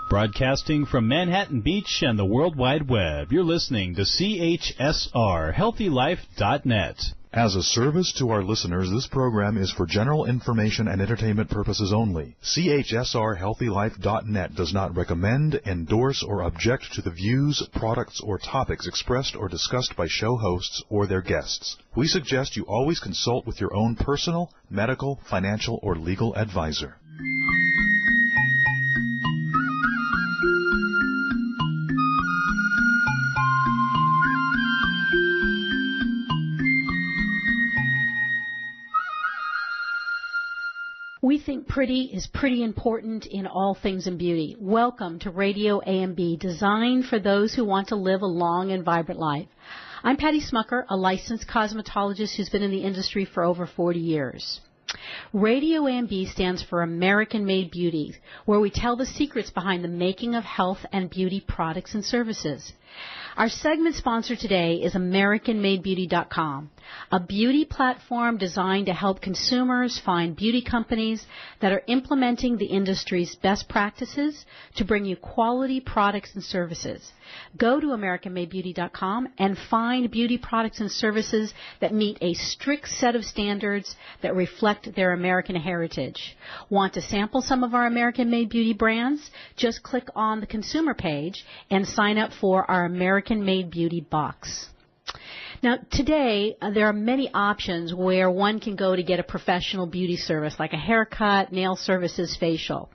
Broadcasting from Manhattan Beach and the World Wide Web, you're listening to CHSR, HealthyLife.net. As a service to our listeners, this program is for general information and entertainment purposes only. CHSR HealthyLife.net does not recommend, endorse, or object to the views, products, or topics expressed or discussed by show hosts or their guests. We suggest you always consult with your own personal, medical, financial, or legal advisor. We think pretty is pretty important in all things in beauty. Welcome to Radio AMB, designed for those who want to live a long and vibrant life. I'm Patty Schmucker, a licensed cosmetologist who's been in the industry for over 40 years. Radio AMB stands for American-Made Beauty, where we tell the secrets behind the making of health and beauty products and services. Our segment sponsor today is AmericanMadeBeauty.com, a beauty platform designed to help consumers find beauty companies that are implementing the industry's best practices to bring you quality products and services. Go to AmericanMadeBeauty.com and find beauty products and services that meet a strict set of standards that reflect their American heritage. Want to sample some of our American-Made Beauty brands? Just click on the consumer page and sign up for our American-Made Beauty box. Now, today, there are many options where one can go to get a professional beauty service, like a haircut, nail services, facial.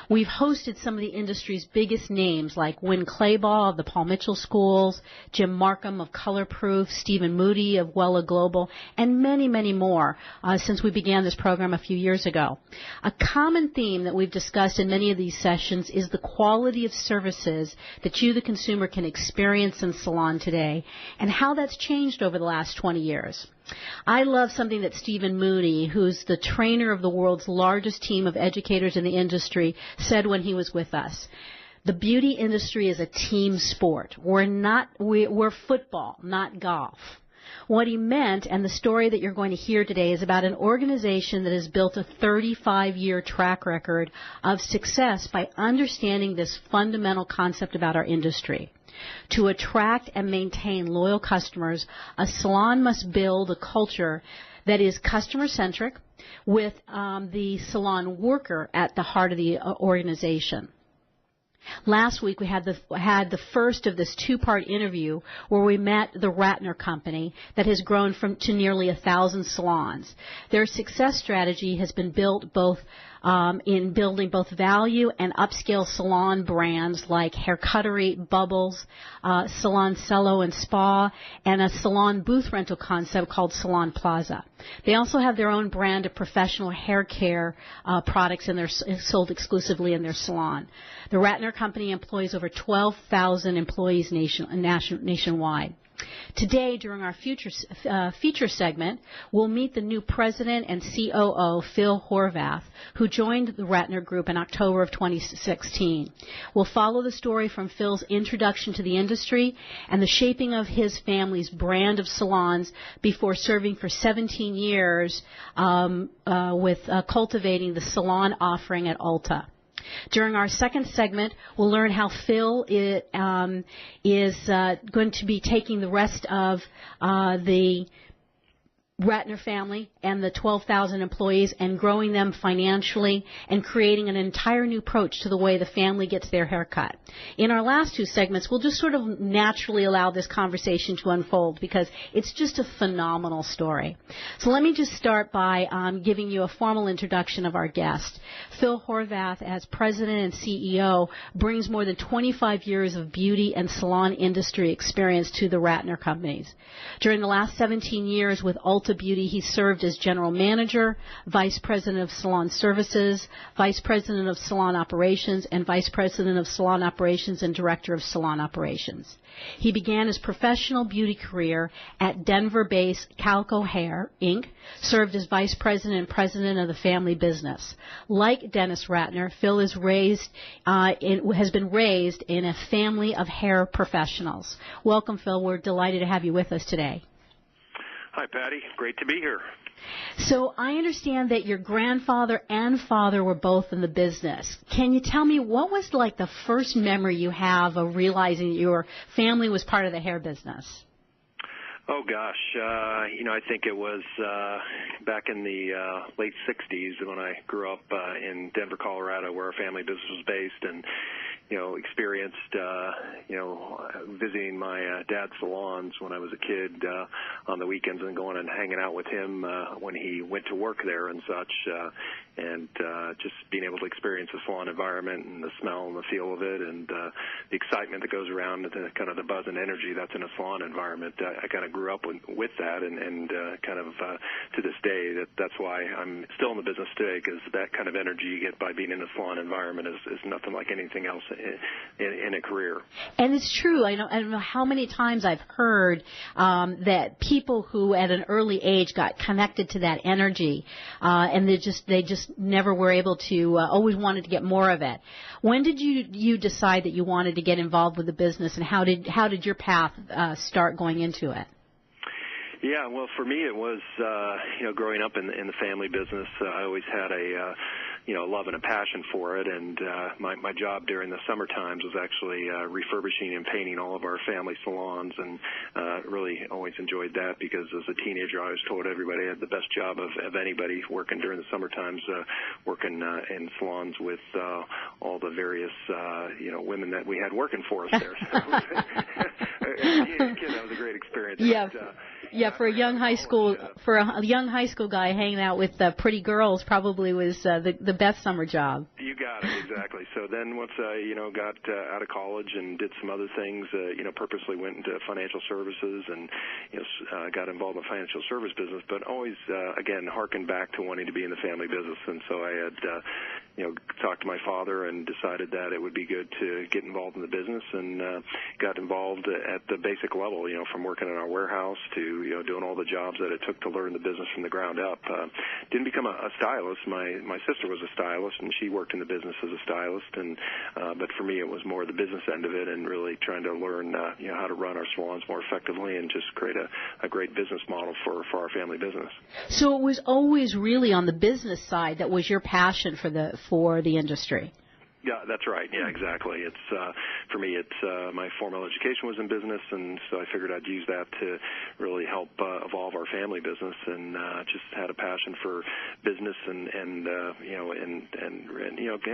We've hosted some of the industry's biggest names, like Wynn Claybaugh of the Paul Mitchell Schools, Jim Markham of Color Proof, Stephen Moody of Wella Global, and many, many more since we began this program a few years ago. A common theme that we've discussed in many of these sessions is the quality of services that you, the consumer, can experience in salon today, and how that's changed over the last 20 years. I love something that Stephen Moody, who's the trainer of the world's largest team of educators in the industry, said when he was with us. The beauty industry is a team sport. We're football, not golf. What he meant, and the story that you're going to hear today, is about an organization that has built a 35-year track record of success by understanding this fundamental concept about our industry. To attract and maintain loyal customers, a salon must build a culture that is customer-centric with the salon worker at the heart of the organization. Last week we had the first of this two-part interview where we met the Ratner Company that has grown to nearly 1,000 salons. Their success strategy has been built both in building both value and upscale salon brands like Hair Cuttery, Bubbles, Salon Cielo Spa, and a salon booth rental concept called Salon Plaza. They also have their own brand of professional hair care products, and they're sold exclusively in their salon. The Ratner Company employs over 12,000 employees nationwide. Today, during our feature segment, we'll meet the new President and COO, Phil Horvath, who joined the Ratner Group in October of 2016. We'll follow the story from Phil's introduction to the industry and the shaping of his family's brand of salons before serving for 17 years with cultivating the salon offering at Ulta. During our second segment, we'll learn how Phil is going to be taking the rest of the Ratner family and the 12,000 employees and growing them financially and creating an entire new approach to the way the family gets their haircut. In our last two segments, we'll just sort of naturally allow this conversation to unfold because it's just a phenomenal story. So let me just start by giving you a formal introduction of our guest. Phil Horvath, as President and CEO, brings more than 25 years of beauty and salon industry experience to the Ratner Companies. During the last 17 years with Ulta Beauty, he served as General Manager, Vice President of Salon Services, Vice President of Salon Operations, and Vice President of Salon Operations and Director of Salon Operations. He began his professional beauty career at Denver-based Calico Hair, Inc., served as Vice President and President of the family business. Like Dennis Ratner, Phil has been raised in a family of hair professionals. Welcome, Phil. We're delighted to have you with us today. Hi, Patty. Great to be here. So I understand that your grandfather and father were both in the business. Can you tell me what was like the first memory you have of realizing that your family was part of the hair business? Oh, gosh. I think it was back in the late 60s when I grew up in Denver, Colorado, where our family business was based, and experienced, visiting my dad's salons when I was a kid on the weekends and going and hanging out with him when he went to work there and such, and just being able to experience the salon environment and the smell and the feel of it and the excitement that goes around, the kind of the buzz and energy that's in a salon environment. I kind of grew up with that, and kind of to this day, that's why I'm still in the business today, because that kind of energy you get by being in a salon environment is nothing like anything else in a career. And it's true. I don't know how many times I've heard that people who at an early age got connected to that energy, and they just never were able to, always wanted to get more of it. When did you decide that you wanted to get involved with the business, and how did your path start going into it? Yeah, well, for me it was, growing up in the family business, I always had a love and a passion for it, and my job during the summer times was actually refurbishing and painting all of our family salons, and really always enjoyed that, because as a teenager I was told everybody had the best job of anybody working during the summer times, working in salons with all the various women that we had working for us there. So, as a kid, that was a great experience. Yeah. But, for a young high school guy hanging out with pretty girls probably was the best summer job. You got it, exactly. So then once I got out of college and did some other things, purposely went into financial services and got involved in the financial service business, but always again harkened back to wanting to be in the family business. And so I had talked to my father and decided that it would be good to get involved in the business, and got involved at the basic level, from working in our warehouse to doing all the jobs that it took to learn the business from the ground up. Didn't become a stylist. My sister was a stylist, and she worked in the business as a stylist, and but for me it was more the business end of it, and really trying to learn how to run our salons more effectively and just create a great business model for our family business. So it was always really on the business side that was your passion for the industry. Yeah, that's right. Yeah, exactly. It's for me, it's my formal education was in business, and so I figured I'd use that to really help evolve our family business, and just had a passion for business, and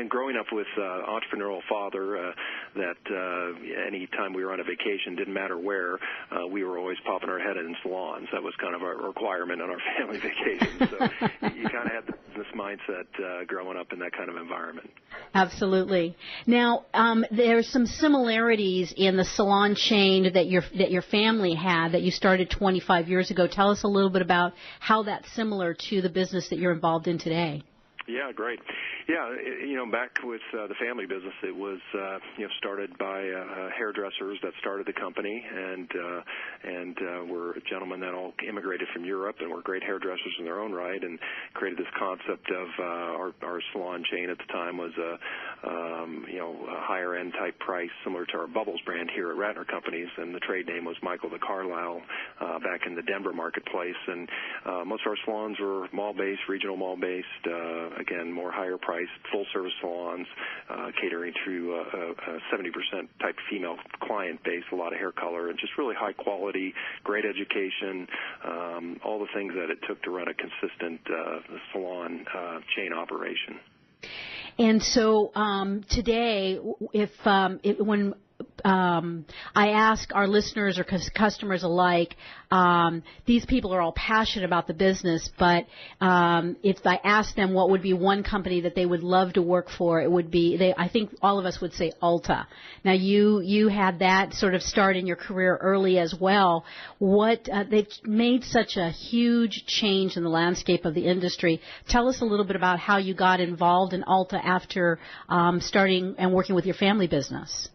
growing up with entrepreneurial father, that any time we were on a vacation, didn't matter where, we were always popping our head in salons. That was kind of a requirement on our family vacations. So you kind of had the business mindset growing up in that kind of environment. Absolutely. Now, there's some similarities in the salon chain that your family had that you started 25 years ago. Tell us a little bit about how that's similar to the business that you're involved in today. Yeah, great. Yeah, back with the family business, it was started by hairdressers that started the company, and were gentlemen that all immigrated from Europe and were great hairdressers in their own right, and created this concept of our salon chain at the time was a higher end type price, similar to our Bubbles brand here at Ratner Companies, and the trade name was Michael the Carlisle back in the Denver marketplace, and most of our salons were mall-based, regional mall-based, again, more higher priced, full-service salons, catering to a 70% type female client base, a lot of hair color, and just really high quality, great education, all the things that it took to run a consistent salon chain operation. And so today, when I ask our listeners or customers alike, these people are all passionate about the business, but if I ask them what would be one company that they would love to work for, it would be, I think all of us would say Ulta. Now, you had that sort of start in your career early as well. They've made such a huge change in the landscape of the industry. Tell us a little bit about how you got involved in Ulta after starting and working with your family business.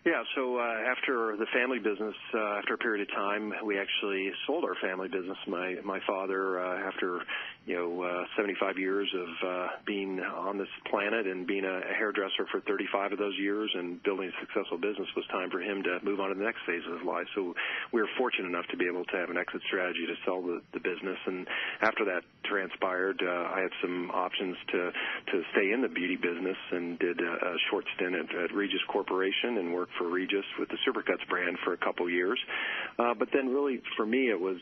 Yeah, so after the family business, after a period of time, we actually sold our family business. My father, after 75 years of being on this planet and being a hairdresser for 35 of those years and building a successful business, was time for him to move on to the next phase of his life. So we were fortunate enough to be able to have an exit strategy to sell the business. And after that transpired, I had some options to stay in the beauty business and did a short stint at Regis Corporation and worked for Regis with the Supercuts brand for a couple years. But then really for me it was,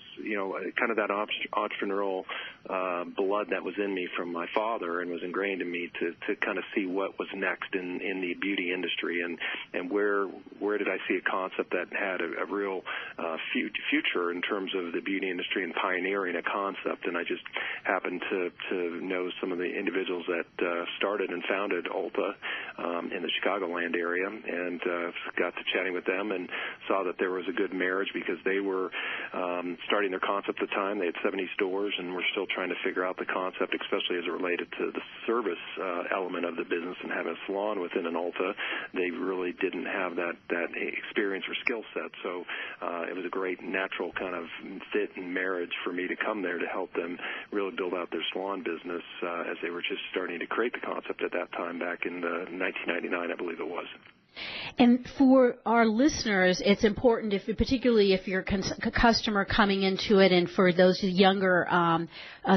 kind of that entrepreneurial blood that was in me from my father and was ingrained in me to kind of see what was next in the beauty industry and where did I see a concept that had a real future in terms of the beauty industry and pioneering a concept. And I just happened to know some of the individuals that started and founded Ulta in the Chicagoland area, and got to chatting with them and saw that there was a good marriage because they were starting their concept at the time. They had 70 stores and were still trying to figure out the concept, especially as it related to the service element of the business and having a salon within an Ulta. They really didn't have that experience or skill set, so it was a great natural kind of fit and marriage for me to come there to help them really build out their salon business as they were just starting to create the concept at that time back in 1999, I believe it was. And for our listeners, it's important, particularly if you're a customer coming into it, and for those younger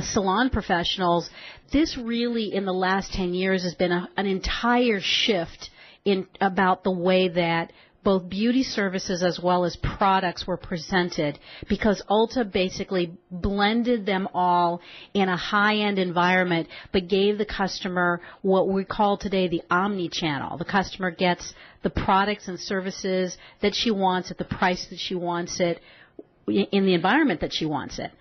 salon professionals, this really in the last 10 years has been an entire shift in about the way that both beauty services as well as products were presented, because Ulta basically blended them all in a high-end environment but gave the customer what we call today the omni-channel. The customer gets the products and services that she wants at the price that she wants it in the environment that she wants it,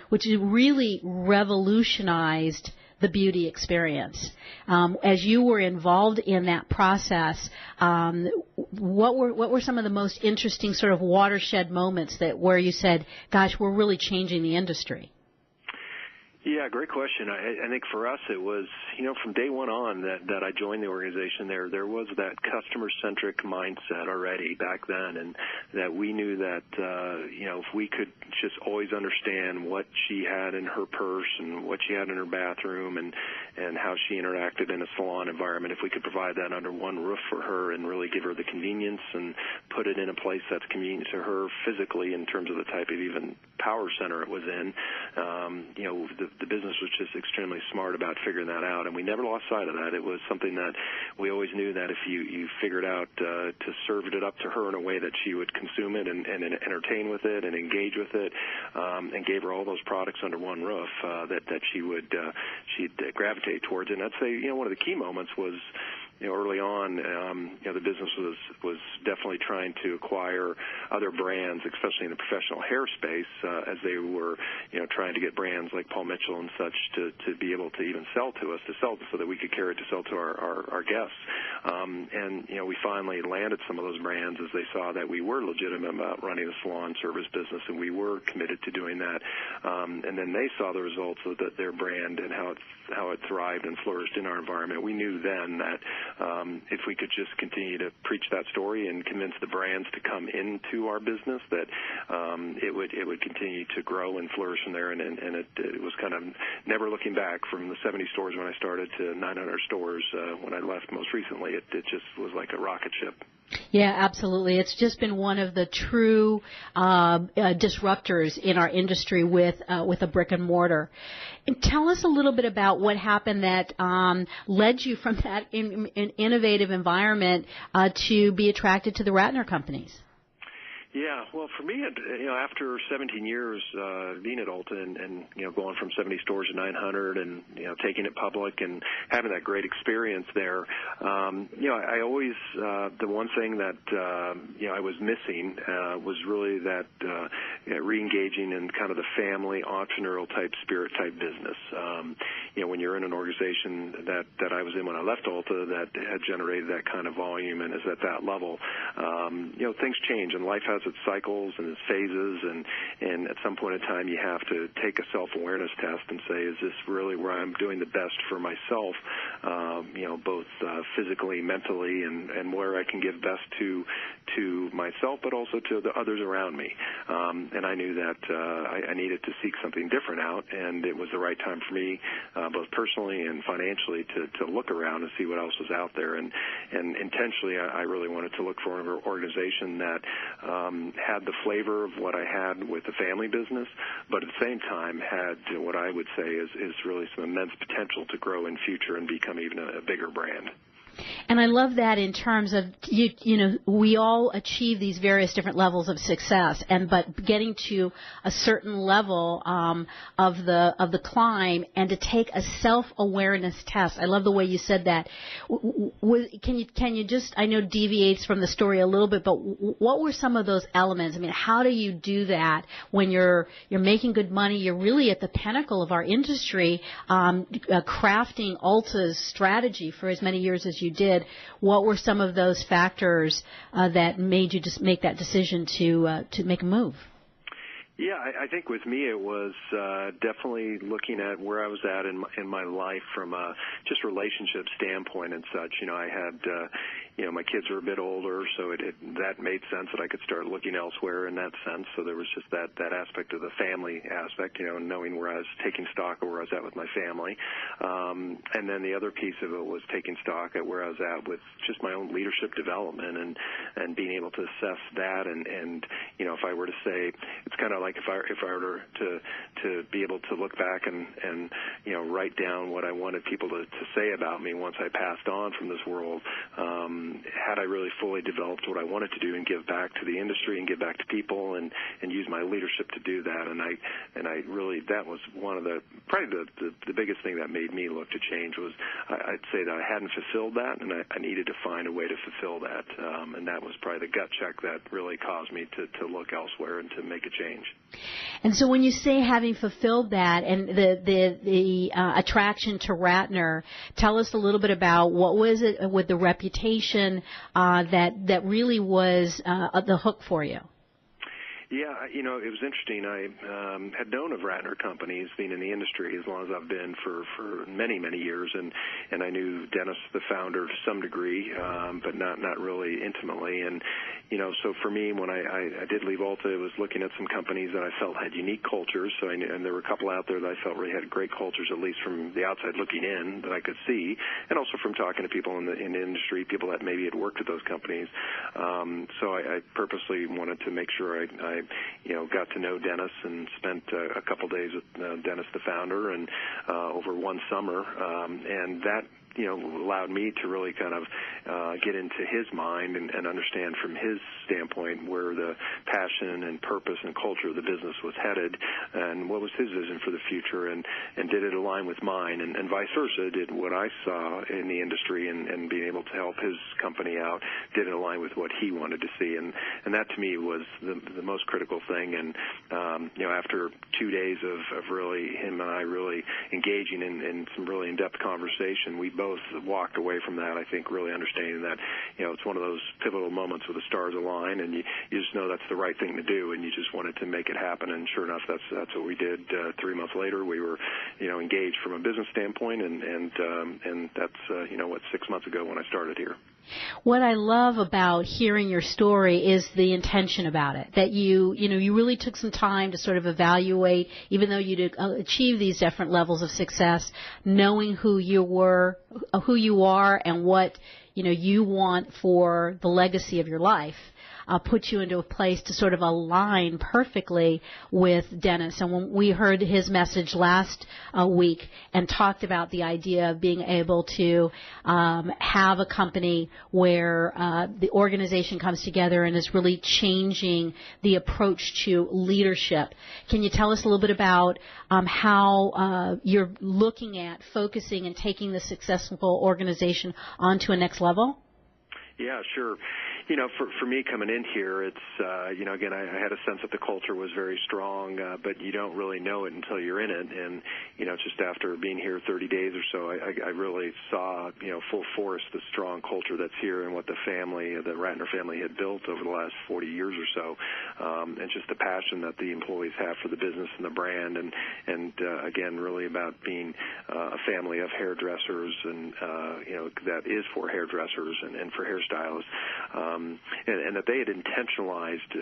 which really revolutionized the beauty experience. As you were involved in that process, what were some of the most interesting sort of watershed moments where you said, gosh, we're really changing the industry? Yeah, great question. I think for us it was, from day one on that I joined the organization, there was that customer-centric mindset already back then, and that we knew that, if we could just always understand what she had in her purse and what she had in her bathroom and how she interacted in a salon environment, if we could provide that under one roof for her and really give her the convenience and put it in a place that's convenient to her physically in terms of the type of even power center it was in, the business was just extremely smart about figuring that out, and we never lost sight of that. It was something that we always knew that if you figured out to serve it up to her in a way that she would consume it and entertain with it and engage with it, and gave her all those products under one roof, that she'd gravitate towards it. And I'd say one of the key moments was early on, the business was definitely trying to acquire other brands, especially in the professional hair space, as they were, trying to get brands like Paul Mitchell and such to be able to even sell to us, so that we could carry it to sell to our guests. And we finally landed some of those brands as they saw that we were legitimate about running a salon service business, and we were committed to doing that. And then they saw the results of their brand and how it thrived and flourished in our environment. We knew then that if we could just continue to preach that story and convince the brands to come into our business, that it would continue to grow and flourish in there. And it was kind of never looking back from the 70 stores when I started to 900 stores when I left most recently. It just was like a rocket ship. Yeah, absolutely. It's just been one of the true disruptors in our industry with a brick and mortar. And tell us a little bit about what happened that led you from that innovative environment to be attracted to the Ratner Companies. Yeah, well, for me, after 17 years being at Ulta and going from 70 stores to 900 and taking it public and having that great experience there, I always the one thing that I was missing was really that re-engaging in kind of the family entrepreneurial type spirit type business. When you're in an organization that I was in when I left Ulta that had generated that kind of volume and is at that level, things change and life has has its cycles and its phases, and at some point in time you have to take a self-awareness test and say, is this really where I'm doing the best for myself, both physically, mentally, and where I can give best to myself, but also to the others around me. And I knew that I needed to seek something different out, and it was the right time for me, both personally and financially, to look around and see what else was out there. And intentionally, I really wanted to look for an organization that had the flavor of what I had with the family business, but at the same time had what I would say is really some immense potential to grow in future and become even a bigger brand. And I love that in terms of, we all achieve these various different levels of success, but getting to a certain level of the climb and to take a self-awareness test. I love the way you said that. Can you just, I know deviates from the story a little bit, but what were some of those elements? I mean, how do you do that when you're making good money? You're really at the pinnacle of our industry, crafting Ulta's strategy for as many years as you did. What were some of those factors that made you just make that decision to make a move? Yeah, I think with me it was definitely looking at where I was at in my life from a just relationship standpoint and such. I had, my kids were a bit older, so that made sense that I could start looking elsewhere in that sense. So there was just that aspect of the family aspect, knowing where I was taking stock of where I was at with my family. And then the other piece of it was taking stock at where I was at with just my own leadership development and being able to assess that. And if I were to say, it's kind of like if I were to be able to look back and write down what I wanted people to say about me once I passed on from this world, had I really fully developed what I wanted to do and give back to the industry and give back to people and use my leadership to do that. And I really, that was one of probably the biggest thing that made me look to change was I'd say that I hadn't fulfilled that, and I needed to find a way to fulfill that. And that was probably the gut check that really caused me to look elsewhere and to make a change. And so when you say having fulfilled that and the attraction to Ratner, tell us a little bit about what was it with the reputation that really was the hook for you. Yeah, it was interesting. I had known of Ratner Companies, being in the industry as long as I've been for many, many years, and I knew Dennis, the founder, to some degree, but not really intimately. And so for me, when I did leave Ulta, it was looking at some companies that I felt had unique cultures. So and there were a couple out there that I felt really had great cultures, at least from the outside looking in, that I could see, and also from talking to people in the industry, people that maybe had worked at those companies. So I purposely wanted to make sure I got to know Dennis and spent a couple days with Dennis, the founder, and over one summer, and that allowed me to really kind of get into his mind and understand from his standpoint where the passion and purpose and culture of the business was headed and what was his vision for the future, and did it align with mine, and vice versa, did what I saw in the industry and being able to help his company out, did it align with what he wanted to see, and that to me was the most critical thing. And after 2 days of really him and I really engaging in some really in-depth conversation, we both walked away from that, I think, really understanding that, it's one of those pivotal moments where the stars align, and you just know that's the right thing to do, and you just wanted to make it happen. And sure enough, that's what we did. 3 months later, we were, engaged from a business standpoint, and that's, 6 months ago when I started here. What I love about hearing your story is the intention about it, that you really took some time to sort of evaluate, even though you achieve these different levels of success, knowing who you are and what, you want for the legacy of your life. Put you into a place to sort of align perfectly with Dennis. And when we heard his message last week and talked about the idea of being able to have a company where the organization comes together and is really changing the approach to leadership, can you tell us a little bit about how you're looking at focusing and taking the successful organization onto a next level? Yeah, sure. For me coming in here, it's, again, I had a sense that the culture was very strong, but you don't really know it until you're in it. And, just after being here 30 days or so, I really saw, full force the strong culture that's here and what the Ratner family had built over the last 40 years or so. And just the passion that the employees have for the business and the brand. And again, really about being a family of hairdressers and, that is for hairdressers and for hairstylists. And that they had intentionalized,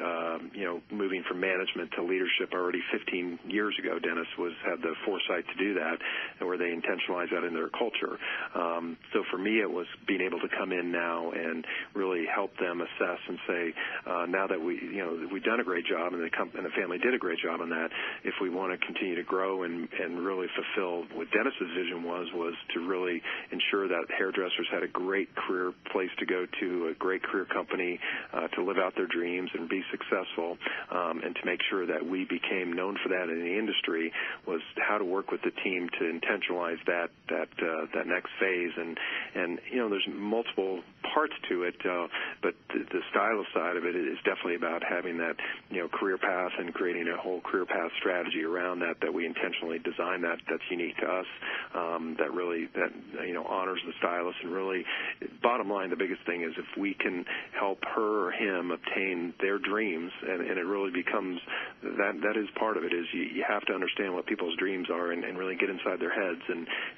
moving from management to leadership already 15 years ago. Dennis had the foresight to do that, and where they intentionalized that in their culture. So for me, it was being able to come in now and really help them assess and say, now that we've done a great job, and the family did a great job on that. If we want to continue to grow and really fulfill what Dennis's vision was to really ensure that hairdressers had a great career place to go to, a great career company to live out their dreams and be successful, and to make sure that we became known for that in the industry, was how to work with the team to intentionalize that next phase. And there's multiple parts to it, but the stylist side of it is definitely about having that career path and creating a whole career path strategy around that we intentionally design that's unique to us, that really honors the stylist. And really, bottom line, the biggest thing is if we can help her or him obtain their dreams, and it really becomes that is part of it, is you have to understand what people's dreams are and really get inside their heads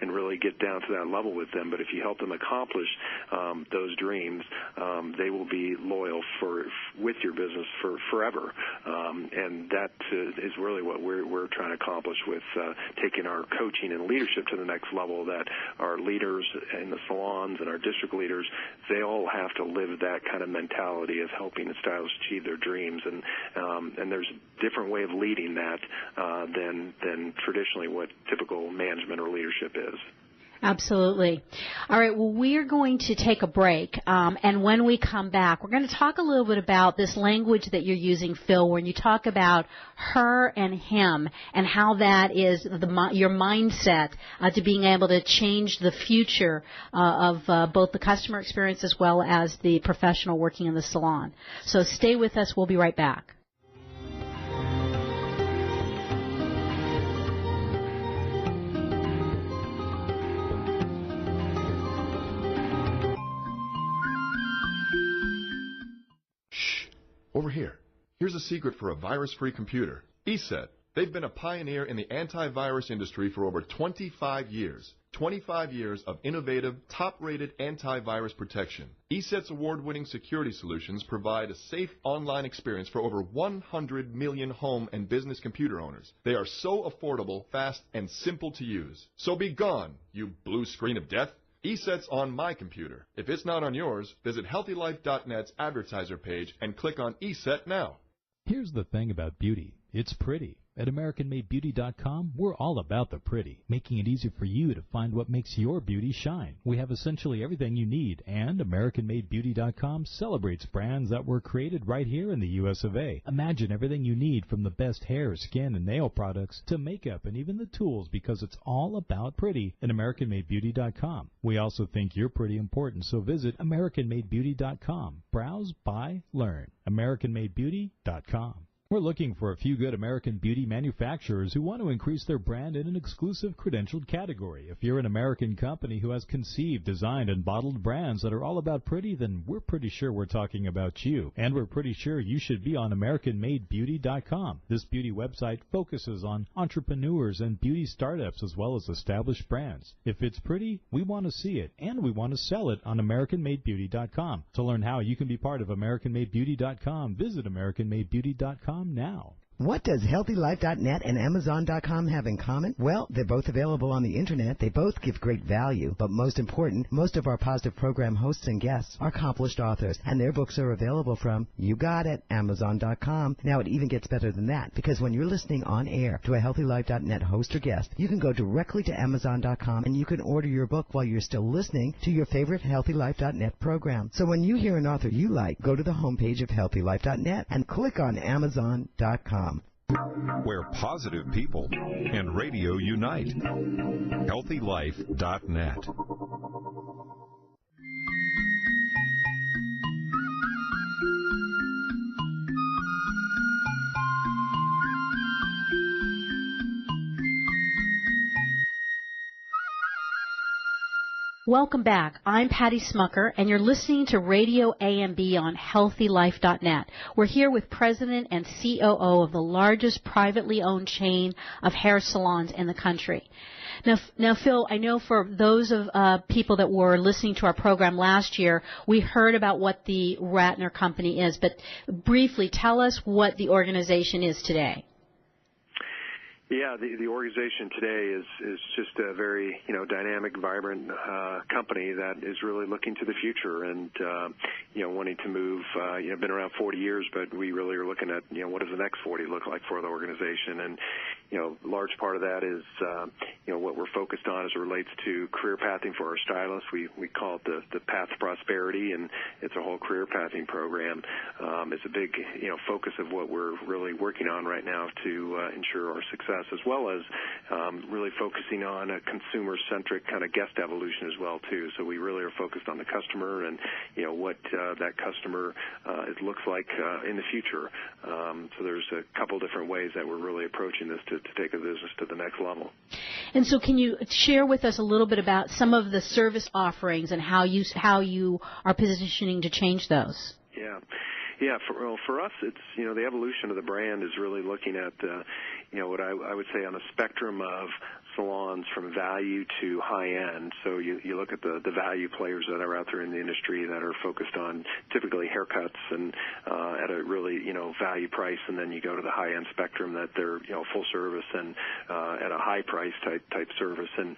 and really get down to that level with them. But if you help them accomplish those dreams, they will be loyal with your business forever. And that is really what we're trying to accomplish with taking our coaching and leadership to the next level, that our leaders in the salons and our district leaders, they all have to live that kind of mentality of helping the stylists achieve their dreams. And there's a different way of leading that than traditionally what typical management or leadership is. Absolutely. All right, well, we're going to take a break, and when we come back, we're going to talk a little bit about this language that you're using, Phil, when you talk about her and him and how that is your mindset to being able to change the future of both the customer experience as well as the professional working in the salon. So stay with us. We'll be right back. Over here. Here's a secret for a virus-free computer. ESET. They've been a pioneer in the antivirus industry for over 25 years. 25 years of innovative, top-rated antivirus protection. ESET's award-winning security solutions provide a safe online experience for over 100 million home and business computer owners. They are so affordable, fast, and simple to use. So be gone, you blue screen of death. ESET's on my computer. If it's not on yours, visit HealthyLife.net's advertiser page and click on ESET now. Here's the thing about beauty. It's pretty. At AmericanMadeBeauty.com, we're all about the pretty, making it easy for you to find what makes your beauty shine. We have essentially everything you need, and AmericanMadeBeauty.com celebrates brands that were created right here in the U.S. of A. Imagine everything you need, from the best hair, skin, and nail products to makeup and even the tools, because it's all about pretty at AmericanMadeBeauty.com. We also think you're pretty important, so visit AmericanMadeBeauty.com. Browse, buy, learn. AmericanMadeBeauty.com. We're looking for a few good American beauty manufacturers who want to increase their brand in an exclusive credentialed category. If you're an American company who has conceived, designed, and bottled brands that are all about pretty, then we're pretty sure we're talking about you. And we're pretty sure you should be on AmericanMadeBeauty.com. This beauty website focuses on entrepreneurs and beauty startups as well as established brands. If it's pretty, we want to see it, and we want to sell it on AmericanMadeBeauty.com. To learn how you can be part of AmericanMadeBeauty.com, visit AmericanMadeBeauty.com now. What does HealthyLife.net and Amazon.com have in common? Well, they're both available on the Internet. They both give great value. But most important, most of our positive program hosts and guests are accomplished authors, and their books are available from, you got it, Amazon.com. Now, it even gets better than that, because when you're listening on air to a HealthyLife.net host or guest, you can go directly to Amazon.com, and you can order your book while you're still listening to your favorite HealthyLife.net program. So when you hear an author you like, go to the homepage of HealthyLife.net and click on Amazon.com. Where positive people and radio unite. HealthyLife.net. Welcome back. I'm Patty Schmucker, and you're listening to Radio AMB on HealthyLife.net. We're here with President and COO of the largest privately owned chain of hair salons in the country. Now, Phil, I know for those of people that were listening to our program last year, we heard about what the Ratner Company is, but briefly tell us what the organization is today. Yeah, the organization today is just a very, dynamic, vibrant company that is really looking to the future and, wanting to move, been around 40 years, but we really are looking at, what does the next 40 look like for the organization? And, large part of that is, what we're focused on as it relates to career pathing for our stylists. We call it the Path to Prosperity, and it's a whole career pathing program. It's a big, focus of what we're really working on right now to ensure our success, as well as really focusing on a consumer-centric kind of guest evolution as well, too. So we really are focused on the customer and, what that customer looks like in the future. So there's a couple different ways that we're really approaching this to take the business to the next level. And so can you share with us a little bit about some of the service offerings and how you are positioning to change those? Yeah, for us, it's, the evolution of the brand is really looking at, what I would say on a spectrum of salons from value to high-end. So you look at the value players that are out there in the industry that are focused on typically haircuts and at a really, value price, and then you go to the high-end spectrum that they're, full service and at a high price type service. And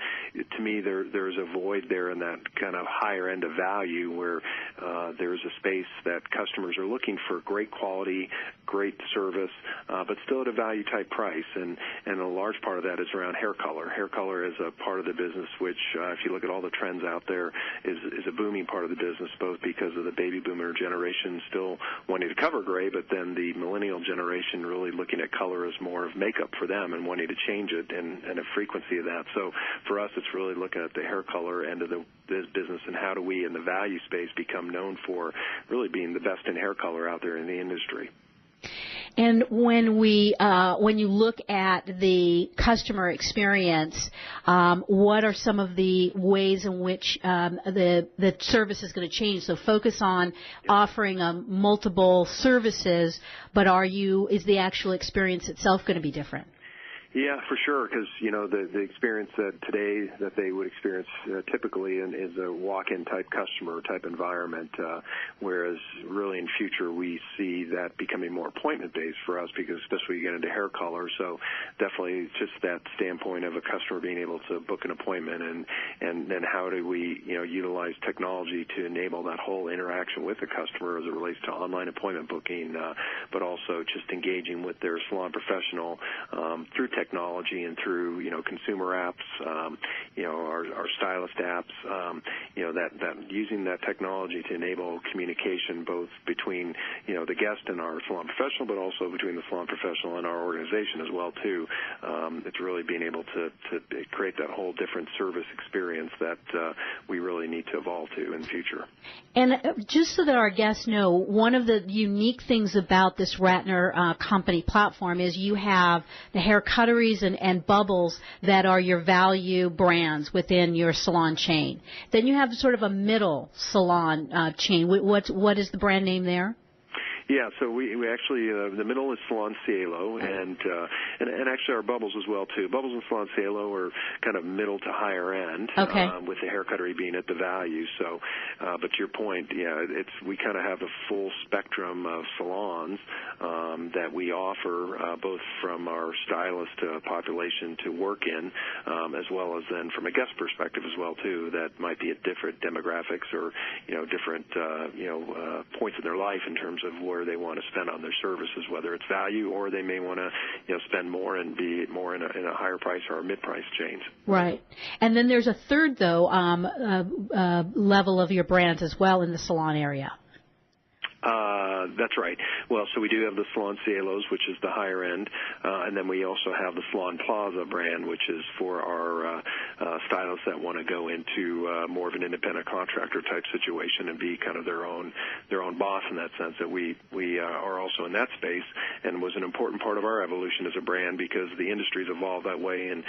to me, there's a void there in that kind of higher end of value where there's a space that customers are looking for great quality, great service, but still at a value type price. And a large part of that is around hair color. Hair color is a part of the business which, if you look at all the trends out there, is a booming part of the business, both because of the baby boomer generation still wanting to cover gray, but then the millennial generation really looking at color as more of makeup for them and wanting to change it and a frequency of that. So for us, it's really looking at the hair color end of the business and how do we in the value space become known for really being the best in hair color out there in the industry. And when you look at the customer experience, what are some of the ways in which the service is going to change? So focus on offering multiple services, but is the actual experience itself going to be different? Yeah, for sure, because, the experience that today that they would experience typically is a walk-in type customer type environment, whereas really in future we see that becoming more appointment-based for us because especially you get into hair color. So definitely just that standpoint of a customer being able to book an appointment and then how do we, utilize technology to enable that whole interaction with the customer as it relates to online appointment booking, but also just engaging with their salon professional through technology and through, consumer apps, our stylist apps, that using that technology to enable communication both between, the guest and our salon professional, but also between the salon professional and our organization as well, too. It's really being able to create that whole different service experience that we really need to evolve to in the future. And just so that our guests know, one of the unique things about this Ratner Company platform is you have the Hair Cutteries and Bubbles that are your value brands within your salon chain. Then you have sort of a middle salon chain. What is the brand name there? Yeah, so we actually the middle is Salon Cielo and actually our Bubbles as well too. Bubbles and Salon Cielo are kind of middle to higher end, okay. With the Hair Cuttery being at the value. So, but to your point, we kind of have a full spectrum of salons that we offer both from our stylist population to work in, as well as then from a guest perspective as well too. That might be at different demographics or different points in their life in terms of where they want to spend on their services, whether it's value or they may want to spend more and be more in a higher price or a mid-price chains. Right. And then there's a third, though, level of your brands as well in the salon area. That's right. Well, so we do have the Salon Cielos, which is the higher end, and then we also have the Salon Plaza brand, which is for our stylists that want to go into more of an independent contractor type situation and be kind of their own their own boss in that sense, that we are also in that space, and was an important part of our evolution as a brand because the industry's evolved that way. And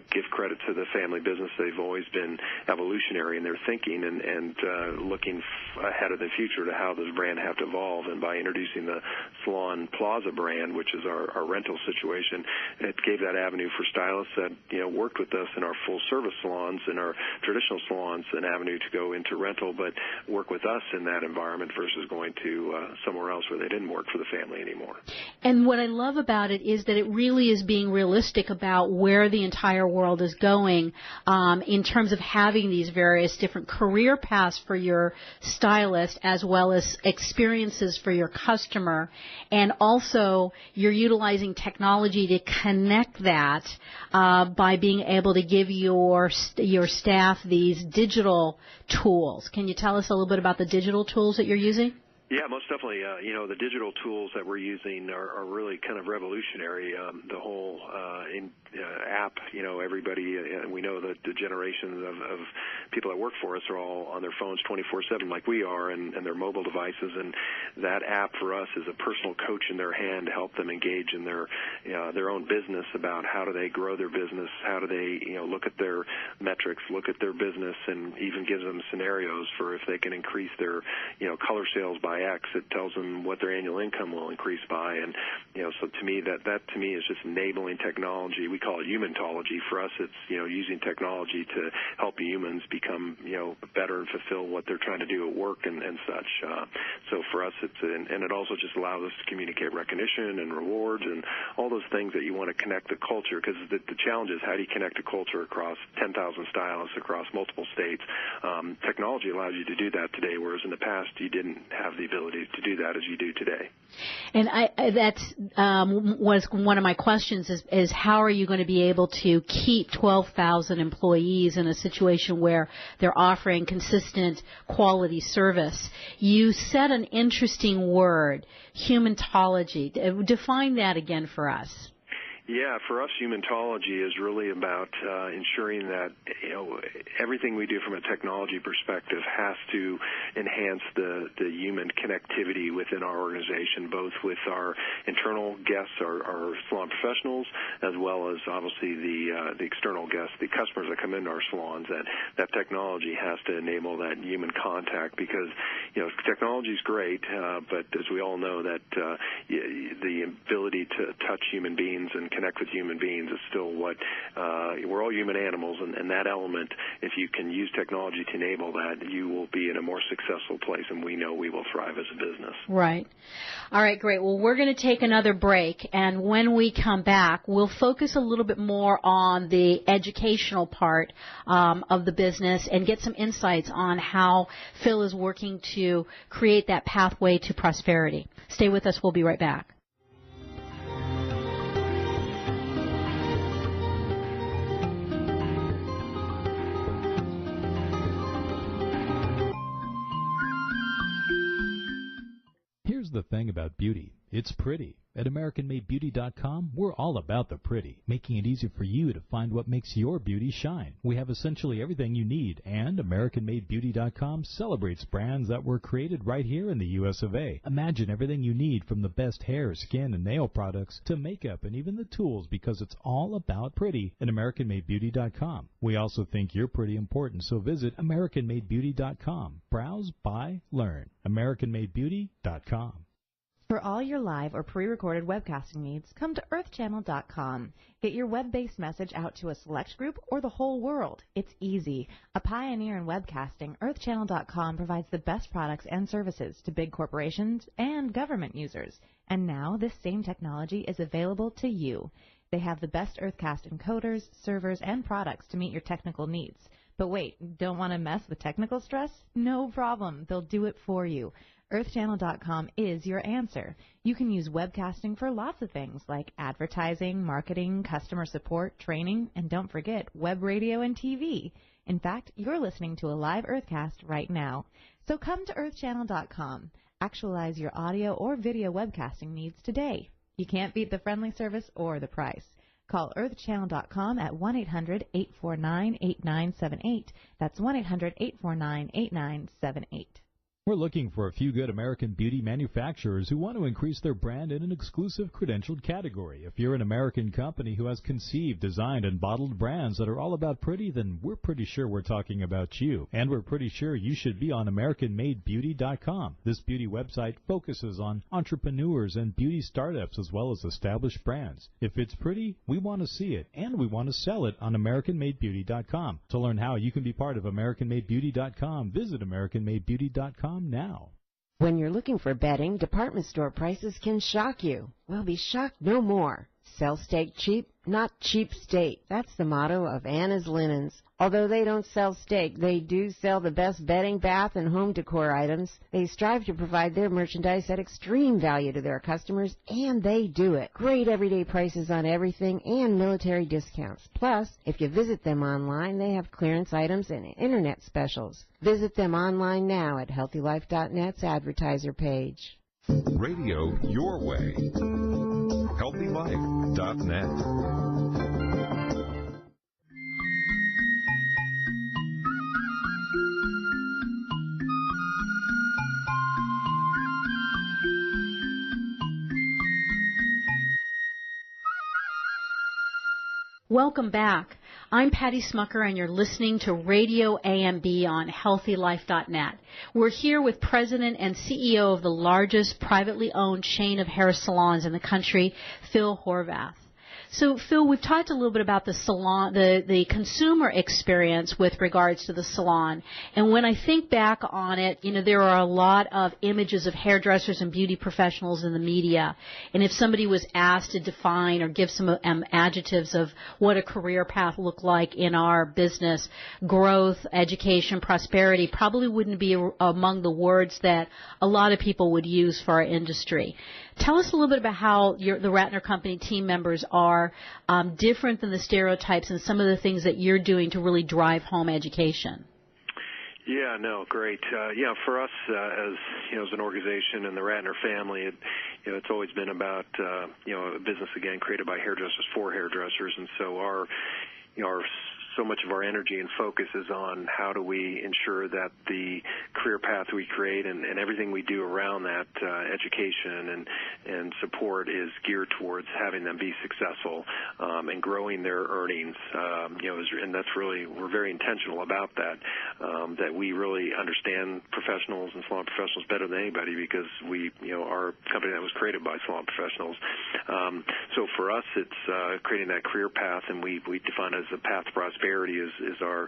give credit to the family business. They've always been evolutionary in their thinking and looking ahead of the future to how this brand have to evolve. And by introducing the Salon Plaza brand, which is our rental situation, it gave that avenue for stylists that worked with us in our full-service salons and our traditional salons, an avenue to go into rental, but work with us in that environment versus going to somewhere else where they didn't work for the family anymore. And what I love about it is that it really is being realistic about where the entire world is going in terms of having these various different career paths for your stylist as well as experiences for your customer. And also you're utilizing technology to connect that by being able to give your staff these digital tools. Can you tell us a little bit about the digital tools that you're using? Yeah, most definitely. The digital tools that we're using are really kind of revolutionary. The whole app, everybody, we know that the generation of people that work for us are all on their phones 24/7 like we are, and their mobile devices. And that app for us is a personal coach in their hand to help them engage in their own business about how do they grow their business, how do they look at their metrics, look at their business, and even gives them scenarios for if they can increase their color sales by X. It tells them what their annual income will increase by, and so to me that to me is just enabling technology. We call it humanTology. For us, it's using technology to help humans become better and fulfill what they're trying to do at work and such. So for us, and it also just allows us to communicate recognition and rewards and all those things that you want to connect the culture, because the challenge is how do you connect a culture across 10,000 stylists across multiple states. Technology allows you to do that today, whereas in the past you didn't have the ability to do that as you do today. And that's was one of my questions is how are you going to be able to keep 12,000 employees in a situation where they're offering consistent quality service? You said an interesting word, humanTology. Define that again for us. Yeah, for us, humanTology is really about ensuring that everything we do from a technology perspective has to enhance the human connectivity within our organization, both with our internal guests, our salon professionals, as well as obviously the external guests, the customers that come into our salons. That technology has to enable that human contact, because technology is great, but as we all know that the ability to touch human beings and connect with human beings is still what we're all human animals, and that element, if you can use technology to enable that, you will be in a more successful place, and we know we will thrive as a business. Right. All right, great. Well, we're going to take another break, and when we come back, we'll focus a little bit more on the educational part of the business and get some insights on how Phil is working to create that pathway to prosperity. Stay with us. We'll be right back. Here's the thing about beauty. It's pretty. At AmericanMadeBeauty.com, we're all about the pretty, making it easy for you to find what makes your beauty shine. We have essentially everything you need, and AmericanMadeBeauty.com celebrates brands that were created right here in the U.S. of A. Imagine everything you need from the best hair, skin, and nail products to makeup and even the tools, because it's all about pretty at AmericanMadeBeauty.com. We also think you're pretty important, so visit AmericanMadeBeauty.com. Browse, buy, learn. AmericanMadeBeauty.com. For all your live or pre-recorded webcasting needs, come to earthchannel.com. Get your web-based message out to a select group or the whole world. It's easy. A pioneer in webcasting, earthchannel.com provides the best products and services to big corporations and government users. And now this same technology is available to you. They have the best Earthcast encoders, servers, and products to meet your technical needs. But wait, don't want to mess with technical stress? No problem. They'll do it for you. EarthChannel.com is your answer. You can use webcasting for lots of things like advertising, marketing, customer support, training, and don't forget web radio and TV. In fact, you're listening to a live Earthcast right now. So come to EarthChannel.com. Actualize your audio or video webcasting needs today. You can't beat the friendly service or the price. Call EarthChannel.com at 1-800-849-8978. That's 1-800-849-8978. We're looking for a few good American beauty manufacturers who want to increase their brand in an exclusive credentialed category. If you're an American company who has conceived, designed, and bottled brands that are all about pretty, then we're pretty sure we're talking about you. And we're pretty sure you should be on AmericanMadeBeauty.com. This beauty website focuses on entrepreneurs and beauty startups as well as established brands. If it's pretty, we want to see it, and we want to sell it on AmericanMadeBeauty.com. To learn how you can be part of AmericanMadeBeauty.com, visit AmericanMadeBeauty.com now. When you're looking for bedding, department store prices can shock you. Well, be shocked no more. Sell steak cheap, not cheap steak. That's the motto of Anna's Linens. Although they don't sell steak, they do sell the best bedding, bath, and home decor items. They strive to provide their merchandise at extreme value to their customers, and they do it. Great everyday prices on everything and military discounts. Plus, if you visit them online, they have clearance items and internet specials. Visit them online now at HealthyLife.net's advertiser page. Radio your way. HealthyLife.net. Welcome back. I'm Patty Schmucker, and you're listening to Radio AMB on HealthyLife.net. We're here with President and CEO of the largest privately owned chain of hair salons in the country, Phil Horvath. So, Phil, we've talked a little bit about the salon, the consumer experience with regards to the salon. And when I think back on it, you know, there are a lot of images of hairdressers and beauty professionals in the media. And if somebody was asked to define or give some adjectives of what a career path looked like in our business, growth, education, prosperity probably wouldn't be among the words that a lot of people would use for our industry. Tell us a little bit about how the Ratner Company team members are different than the stereotypes and some of the things that you're doing to really drive home education. Yeah, no, great. Yeah, for us as an organization and the Ratner family, it's always been about a business again created by hairdressers for hairdressers, and so so much of our energy and focus is on how do we ensure that the career path we create and everything we do around that education and support is geared towards having them be successful and growing their earnings. And that's really, we're very intentional about that, that we really understand professionals and salon professionals better than anybody because we, our company that was created by salon professionals. So for us, it's creating that career path, and we define it as a path to prosperity is our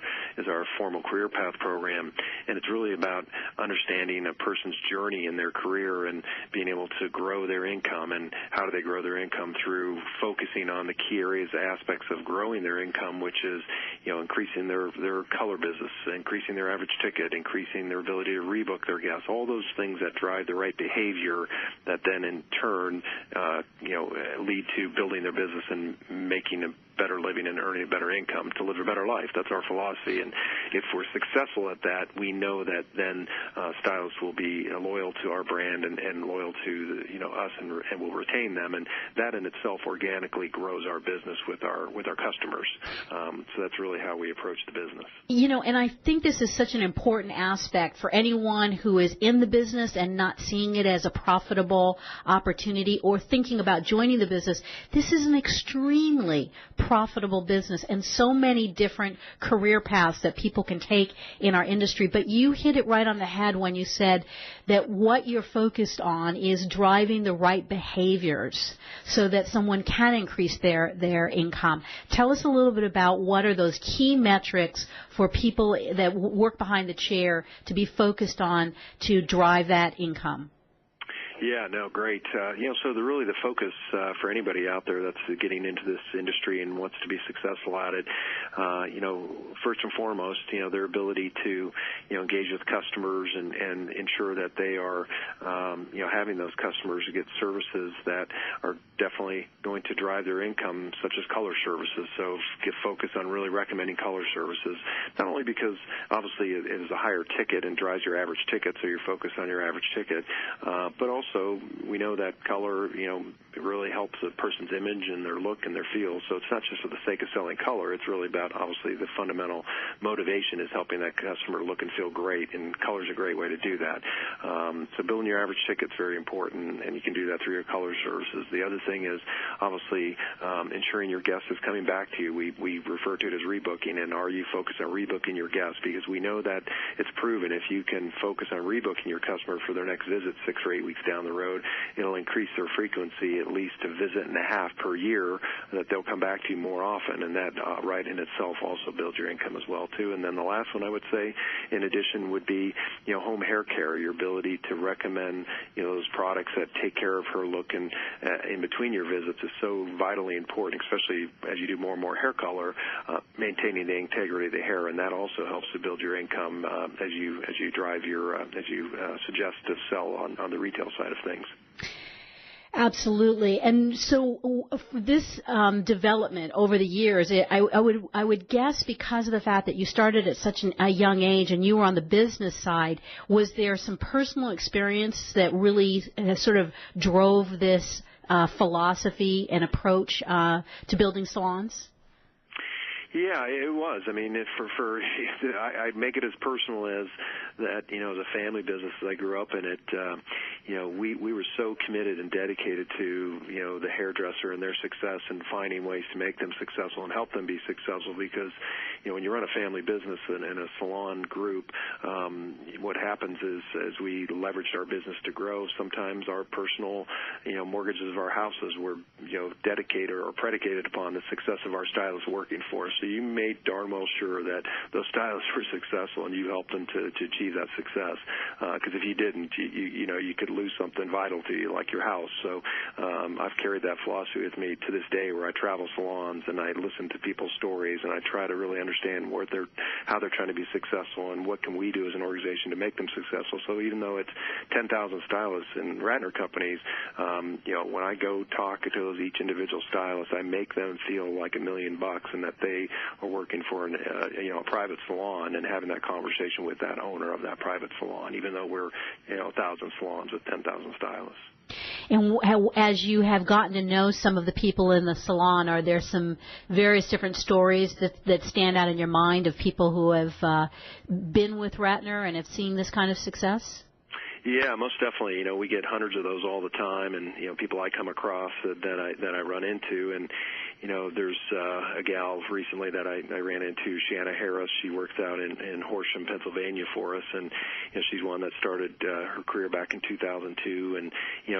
formal career path program, and it's really about understanding a person's journey in their career and being able to grow their income. And how do they grow their income? Through focusing on the key areas, aspects of growing their income, which is increasing their color business, increasing their average ticket, increasing their ability to rebook their guests, all those things that drive the right behavior that then in turn lead to building their business and making a better living and earning a better income to live a better life. That's our philosophy, and if we're successful at that, we know that then stylists will be loyal to our brand and loyal to us, and will retain them, and that in itself organically grows our business with our customers. So that's really how we approach the business. And I think this is such an important aspect for anyone who is in the business and not seeing it as a profitable opportunity or thinking about joining the business. This is an extremely profitable business and so many different career paths that people can take in our industry. But you hit it right on the head when you said that what you're focused on is driving the right behaviors so that someone can increase their income. Tell us a little bit about what are those key metrics for people that work behind the chair to be focused on to drive that income. Yeah, no, great. So the focus for anybody out there that's getting into this industry and wants to be successful at it, first and foremost, their ability to, engage with customers and ensure that they are, having those customers get services that are definitely going to drive their income, such as color services. So get focused on really recommending color services, not only because obviously it is a higher ticket and drives your average ticket, so you're focused on your average ticket, but also also we know that color, it really helps a person's image and their look and their feel. So it's not just for the sake of selling color. It's really about, obviously, the fundamental motivation is helping that customer look and feel great, and color's a great way to do that. So building your average ticket's very important, and you can do that through your color services. The other thing is, obviously, ensuring your guest is coming back to you. We refer to it as rebooking, and are you focused on rebooking your guest? Because we know that it's proven if you can focus on rebooking your customer for their next visit 6 or 8 weeks down the road, it'll increase their frequency at least a visit and a half per year, that they'll come back to you more often, and that right in itself also builds your income as well too. And then the last one I would say in addition would be home hair care. Your ability to recommend those products that take care of her look and in between your visits is so vitally important, especially as you do more and more hair color, maintaining the integrity of the hair, and that also helps to build your income as you drive your as you suggest to sell on the retail side of things. Absolutely. And so this development over the years, I would guess because of the fact that you started at such a young age and you were on the business side, was there some personal experience that really sort of drove this philosophy and approach to building salons? Yeah, it was. I mean, I make it as personal as that. As a family business, as I grew up in it, we were so committed and dedicated to the hairdresser and their success and finding ways to make them successful and help them be successful. Because when you run a family business and a salon group, what happens is as we leveraged our business to grow, sometimes our personal mortgages of our houses were dedicated or predicated upon the success of our stylists working for us. So you made darn well sure that those stylists were successful and you helped them to achieve that success. Because if you didn't, you could lose something vital to you like your house. So I've carried that philosophy with me to this day, where I travel salons and I listen to people's stories and I try to really understand how they're trying to be successful and what can we do as an organization to make them successful. So even though it's 10,000 stylists in Ratner Companies, when I go talk to each individual stylist, I make them feel like $1 million and that they are working for a private salon and having that conversation with that owner of that private salon, even though we're 1,000 salons with 10,000 stylists. And as you have gotten to know some of the people in the salon, are there some various different stories that stand out in your mind of people who have been with Ratner and have seen this kind of success? Yeah, most definitely. We get hundreds of those all the time, and people I come across that I run into, and there's a gal recently that I ran into, Shanna Harris. She works out in Horsham, Pennsylvania for us, and she's one that started her career back in 2002. And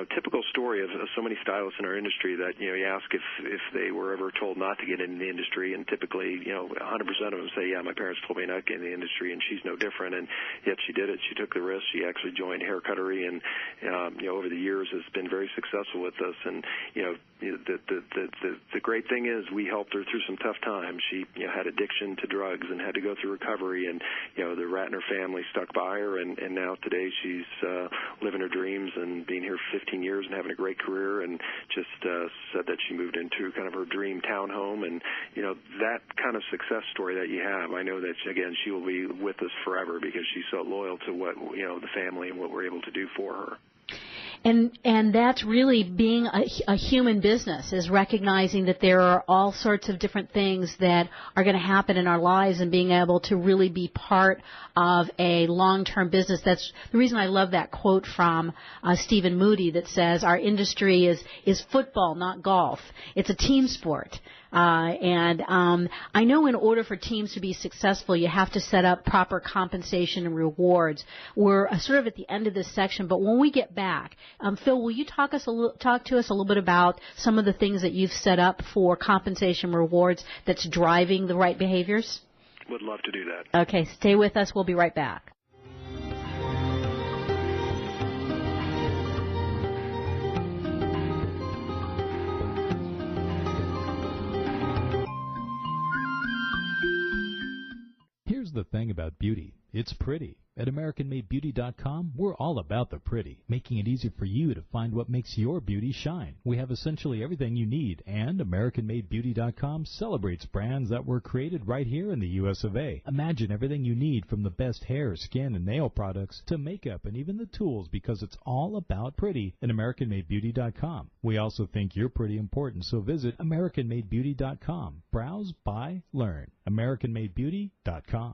typical story of so many stylists in our industry that you ask if they were ever told not to get into the industry, and typically 100% of them say, yeah, my parents told me not to get in the industry, and she's no different. And yet she did it. She took the risk. She actually joined Hair Cuttery, and over the years has been very successful with us. And the great thing is we helped her through some tough times. She had addiction to drugs and had to go through recovery, and the Ratner family stuck by her, and now today she's living her dreams and being here for 15 years and having a great career, and just said that she moved into kind of her dream townhome. And that kind of success story that you have, I know that again she will be with us forever because she's so loyal to what the family and what we're able to do for her. And that's really being a human business, is recognizing that there are all sorts of different things that are going to happen in our lives, and being able to really be part of a long-term business. That's the reason I love that quote from Stephen Moody that says, our industry is football, not golf. It's a team sport. And I know in order for teams to be successful, you have to set up proper compensation and rewards. We're sort of at the end of this section, but when we get back, Phil, will you talk to us a little bit about some of the things that you've set up for compensation rewards that's driving the right behaviors? Would love to do that. Okay, stay with us. We'll be right back. Here's the thing about beauty. it's pretty. At AmericanMadeBeauty.com, we're all about the pretty, making it easy for you to find what makes your beauty shine. We have essentially everything you need, and AmericanMadeBeauty.com celebrates brands that were created right here in the U.S. of A. Imagine everything you need from the best hair, skin, and nail products to makeup and even the tools, because it's all about pretty at AmericanMadeBeauty.com. We also think you're pretty important, so visit AmericanMadeBeauty.com. Browse, buy, learn. AmericanMadeBeauty.com.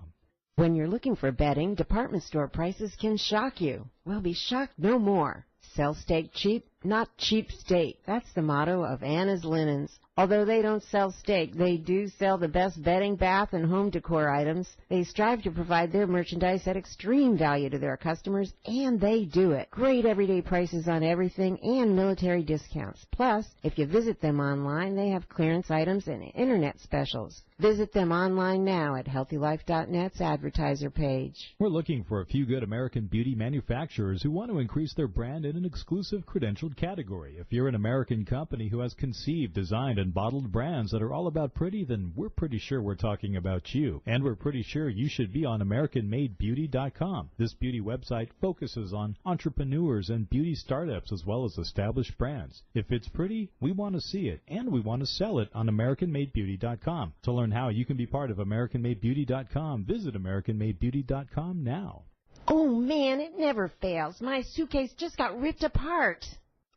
When you're looking for bedding, department store prices can shock you. Well, be shocked no more. Sell steak cheap, not cheap state. That's the motto of Anna's Linens. Although they don't sell steak, they do sell the best bedding, bath, and home decor items. They strive to provide their merchandise at extreme value to their customers, and they do it. Great everyday prices on everything and military discounts. Plus, if you visit them online, they have clearance items and internet specials. Visit them online now at HealthyLife.net's advertiser page. We're looking for a few good American beauty manufacturers who want to increase their brand in an exclusive credentialed category. If you're an American company who has conceived, designed, and bottled brands that are all about pretty, then we're pretty sure we're talking about you. And we're pretty sure you should be on AmericanMadeBeauty.com. This beauty website focuses on entrepreneurs and beauty startups as well as established brands. If it's pretty, we want to see it, and we want to sell it on AmericanMadeBeauty.com. To learn how you can be part of AmericanMadeBeauty.com, visit AmericanMadeBeauty.com now. Oh, man, it never fails. My suitcase just got ripped apart.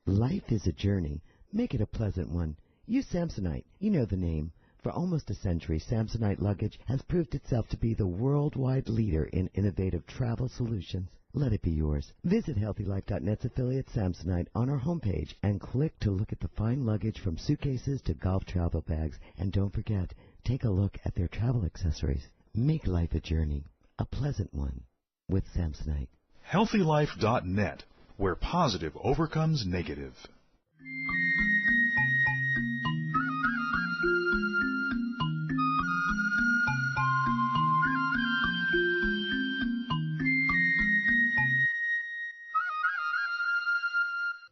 Life is a journey. Make it a pleasant one. Use Samsonite. You know the name. For almost a century, Samsonite luggage has proved itself to be the worldwide leader in innovative travel solutions. Let it be yours. Visit HealthyLife.net's affiliate Samsonite on our homepage and click to look at the fine luggage from suitcases to golf travel bags. And don't forget, take a look at their travel accessories. Make life a journey, a pleasant one, with Samsonite. HealthyLife.net, where positive overcomes negative.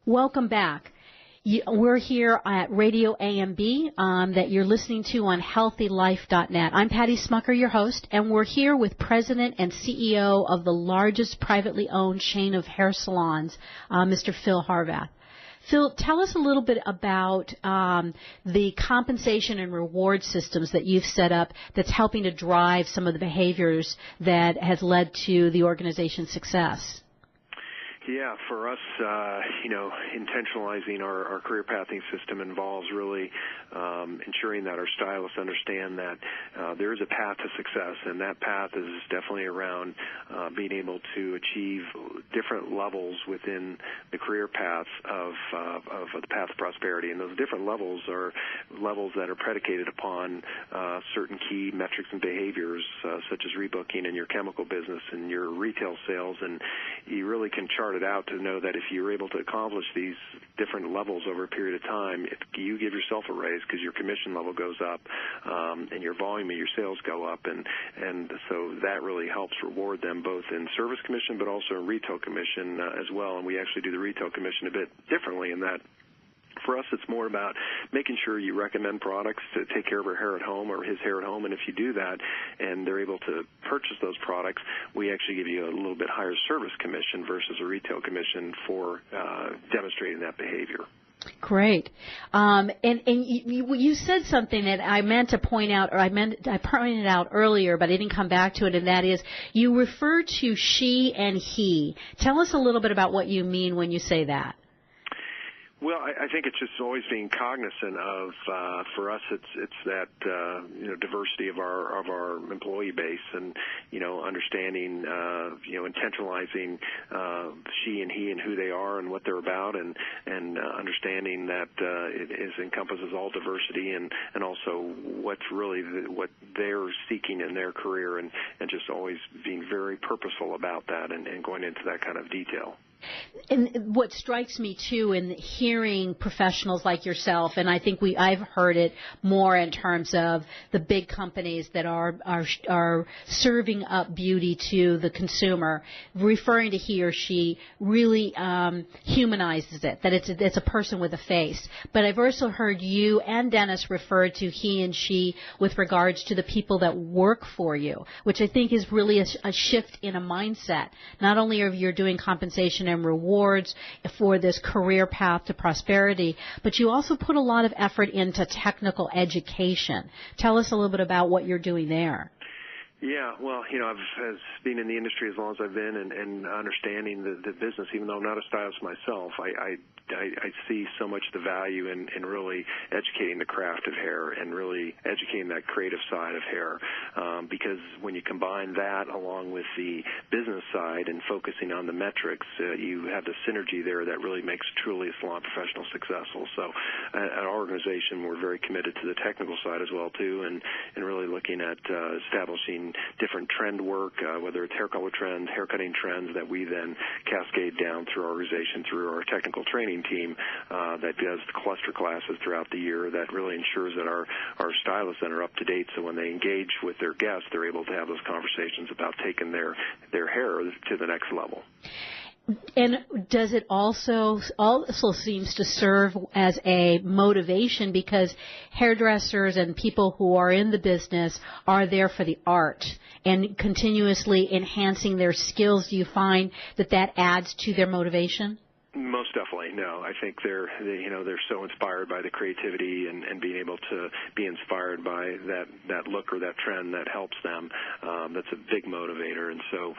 Welcome back. We're here at Radio AMB that you're listening to on HealthyLife.net. I'm Patty Schmucker, your host, and we're here with President and CEO of the largest privately owned chain of hair salons, Mr. Phil Horvath. Phil, tell us a little bit about the compensation and reward systems that you've set up that's helping to drive some of the behaviors that has led to the organization's success. Yeah, for us, intentionalizing our career pathing system involves really ensuring that our stylists understand that there is a path to success, and that path is definitely around being able to achieve different levels within the career paths of the path of prosperity. And those different levels are levels that are predicated upon certain key metrics and behaviors, such as rebooking in your chemical business and your retail sales, and you really can chart it out to know that if you're able to accomplish these different levels over a period of time, if you give yourself a raise because your commission level goes up and your volume of your sales go up, and so that really helps reward them both in service commission but also in retail commission as well. And we actually do the retail commission a bit differently in that for us, it's more about making sure you recommend products to take care of her hair at home or his hair at home. And if you do that and they're able to purchase those products, we actually give you a little bit higher service commission versus a retail commission for demonstrating that behavior. Great. And you said something that I meant to point out, or I pointed out earlier, but I didn't come back to it, and that is you refer to she and he. Tell us a little bit about what you mean when you say that. Well, I think it's just always being cognizant of, for us, it's that diversity of our employee base, and understanding, intentionalizing she and he and who they are and what they're about, and understanding that it encompasses all diversity and also what's really what they're seeking in their career, and just always being very purposeful about that and going into that kind of detail. And what strikes me, too, in hearing professionals like yourself, and I think I've heard it more in terms of the big companies that are serving up beauty to the consumer, referring to he or she really humanizes it, that it's a person with a face. But I've also heard you and Dennis refer to he and she with regards to the people that work for you, which I think is really a shift in a mindset. Not only are you doing compensation and rewards for this career path to prosperity, but you also put a lot of effort into technical education. Tell us a little bit about what you're doing there. Yeah, well, I've been in the industry as long as I've been and understanding the business, even though I'm not a stylist myself, I see so much the value in really educating the craft of hair and really educating that creative side of hair, because when you combine that along with the business side and focusing on the metrics, you have the synergy there that really makes truly a salon professional successful. So at our organization, we're very committed to the technical side as well, too, and really looking at establishing different trend work, whether it's hair color trends, hair cutting trends that we then cascade down through our organization, through our technical training team that does cluster classes throughout the year that really ensures that our stylists then are up to date, so when they engage with their guests, they're able to have those conversations about taking their hair to the next level. And does it also seems to serve as a motivation, because hairdressers and people who are in the business are there for the art and continuously enhancing their skills? Do you find that adds to their motivation? Most definitely, no. I think they're so inspired by the creativity and being able to be inspired by that look or that trend that helps them. That's a big motivator. And so,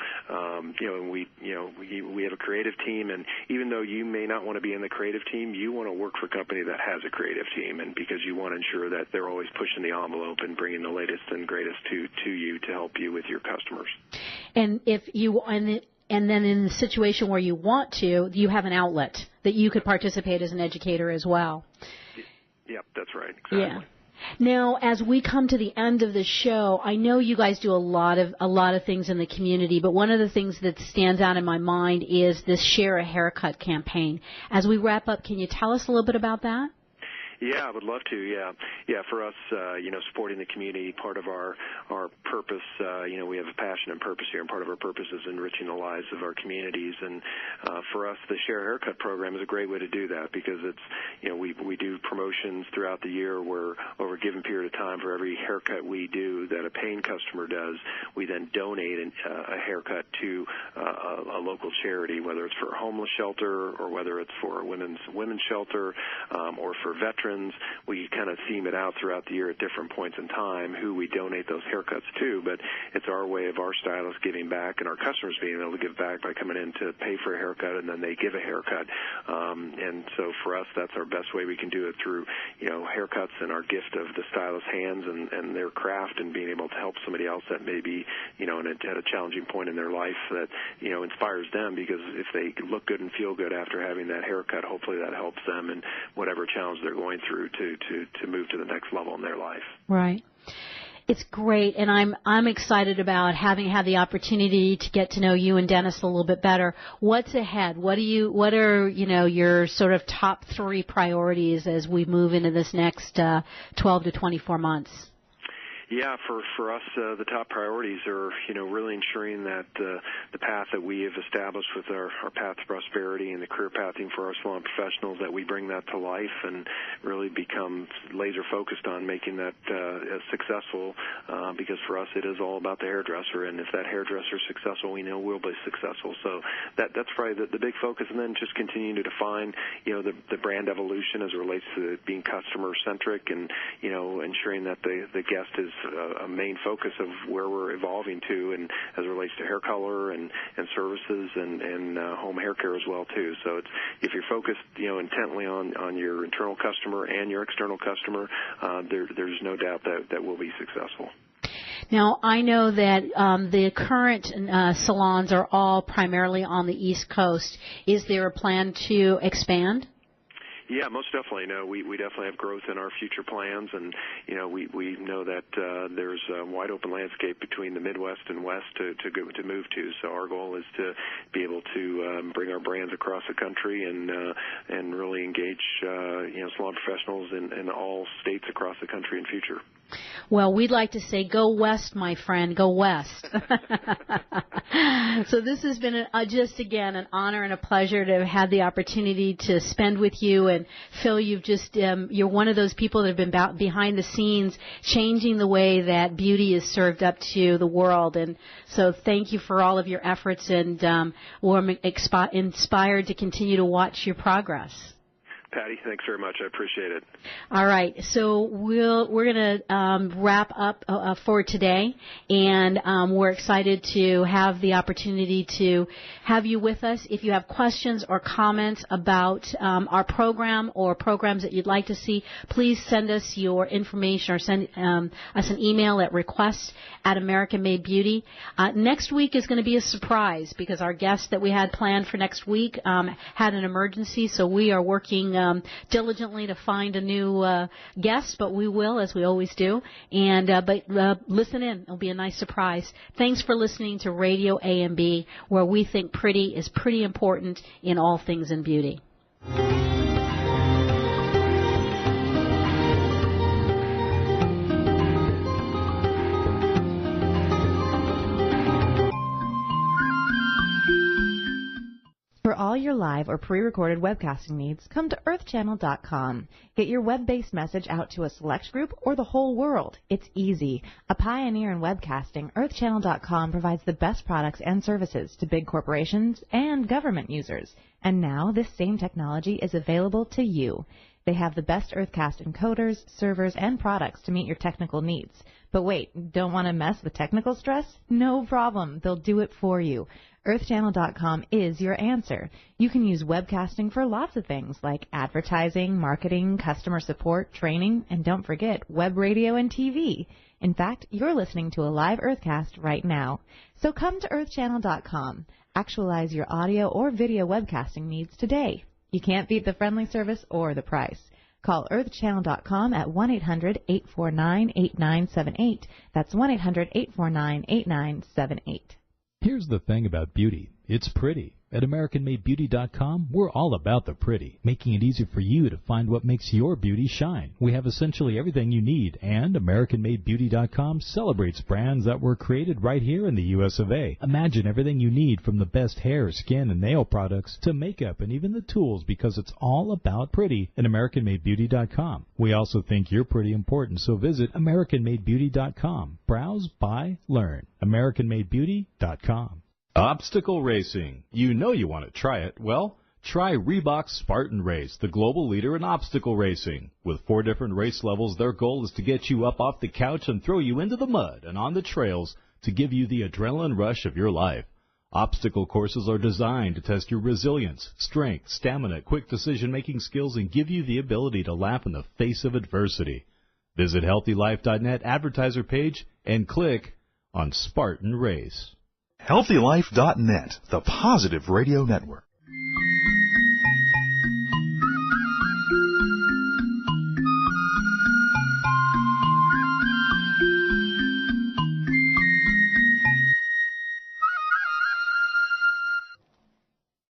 we have a creative team, and even though you may not want to be in the creative team, you want to work for a company that has a creative team, and because you want to ensure that they're always pushing the envelope and bringing the latest and greatest to you to help you with your customers. And And then in the situation where you want to, you have an outlet that you could participate as an educator as well. Yep, that's right. Exactly. Yeah. Now, as we come to the end of the show, I know you guys do a lot of things in the community, but one of the things that stands out in my mind is this Share a Haircut campaign. As we wrap up, can you tell us a little bit about that? Yeah, I would love to. Yeah. For us, supporting the community, part of our purpose. We have a passion and purpose here, and part of our purpose is enriching the lives of our communities. And for us, the Share Haircut program is a great way to do that, because it's we do promotions throughout the year where over a given period of time, for every haircut we do that a paying customer does, we then donate a haircut to a local charity, whether it's for a homeless shelter or whether it's for a women's shelter or for veterans. We kind of theme it out throughout the year at different points in time who we donate those haircuts to, but it's our way of our stylists giving back and our customers being able to give back by coming in to pay for a haircut, and then they give a haircut. And so for us, that's our best way we can do it, through haircuts and our gift of the stylist's hands and their craft, and being able to help somebody else that may be at a challenging point in their life that inspires them, because if they look good and feel good after having that haircut, hopefully that helps them in whatever challenge they're going through to move to the next level in their life. Right. It's great, and I'm excited about having had the opportunity to get to know you and Dennis a little bit better. What's ahead? What are your sort of top 3 priorities as we move into this next 12 to 24 months? Yeah, for us, the top priorities are, really ensuring that the path that we have established with our path to prosperity and the career pathing for our salon professionals, that we bring that to life and really become laser focused on making that successful, because for us it is all about the hairdresser, and if that hairdresser is successful, we know we'll be successful. So that's probably the big focus, and then just continuing to define, the brand evolution as it relates to being customer centric, and ensuring that the guest is a main focus of where we're evolving to, and as it relates to hair color and services and home hair care as well too. So if you're focused intently on your internal customer and your external customer, there's no doubt that we'll be successful. Now, I know that the current salons are all primarily on the East Coast. Is there a plan to expand? Yeah, most definitely. No, we definitely have growth in our future plans, and we know that there's a wide open landscape between the Midwest and West to move to. So our goal is to be able to bring our brands across the country and really engage salon professionals in all states across the country in future. Well, we'd like to say, go west, my friend, go west. So this has been just, again, an honor and a pleasure to have had the opportunity to spend with you. And, Phil, you're one of those people that have been behind the scenes changing the way that beauty is served up to the world. And so thank you for all of your efforts, and we're inspired to continue to watch your progress. Patty, thanks very much. I appreciate it. All right, so we're going to wrap up for today, and we're excited to have the opportunity to have you with us. If you have questions or comments about our program or programs that you'd like to see, please send us your information or send us an email at request@AmericanMadeBeauty. Next week is going to be a surprise because our guest that we had planned for next week had an emergency, so we are working diligently to find a new guest, but we will, as we always do. And but listen in; it'll be a nice surprise. Thanks for listening to Radio AMB, where we think pretty is pretty important in all things in beauty. For all your live or pre-recorded webcasting needs, come to earthchannel.com. Get your web-based message out to a select group or the whole world. It's easy. A pioneer in webcasting, earthchannel.com provides the best products and services to big corporations and government users. And now this same technology is available to you. They have the best Earthcast encoders, servers, and products to meet your technical needs. But wait, don't want to mess with technical stress? No problem. They'll do it for you. EarthChannel.com is your answer. You can use webcasting for lots of things like advertising, marketing, customer support, training, and don't forget web radio and TV. In fact, you're listening to a live Earthcast right now. So come to EarthChannel.com. Actualize your audio or video webcasting needs today. You can't beat the friendly service or the price. Call earthchannel.com at 1-800-849-8978. That's 1-800-849-8978. Here's the thing about beauty. It's pretty. At AmericanMadeBeauty.com, we're all about the pretty, making it easy for you to find what makes your beauty shine. We have essentially everything you need, and AmericanMadeBeauty.com celebrates brands that were created right here in the U.S. of A. Imagine everything you need from the best hair, skin, and nail products to makeup and even the tools, because it's all about pretty at AmericanMadeBeauty.com. We also think you're pretty important, so visit AmericanMadeBeauty.com. Browse, buy, learn. AmericanMadeBeauty.com. Obstacle racing. You know you want to try it. Well, try Reebok's Spartan Race, the global leader in obstacle racing. With 4 different race levels, their goal is to get you up off the couch and throw you into the mud and on the trails to give you the adrenaline rush of your life. Obstacle courses are designed to test your resilience, strength, stamina, quick decision-making skills, and give you the ability to laugh in the face of adversity. Visit HealthyLife.net advertiser page and click on Spartan Race. HealthyLife.net, the positive radio network.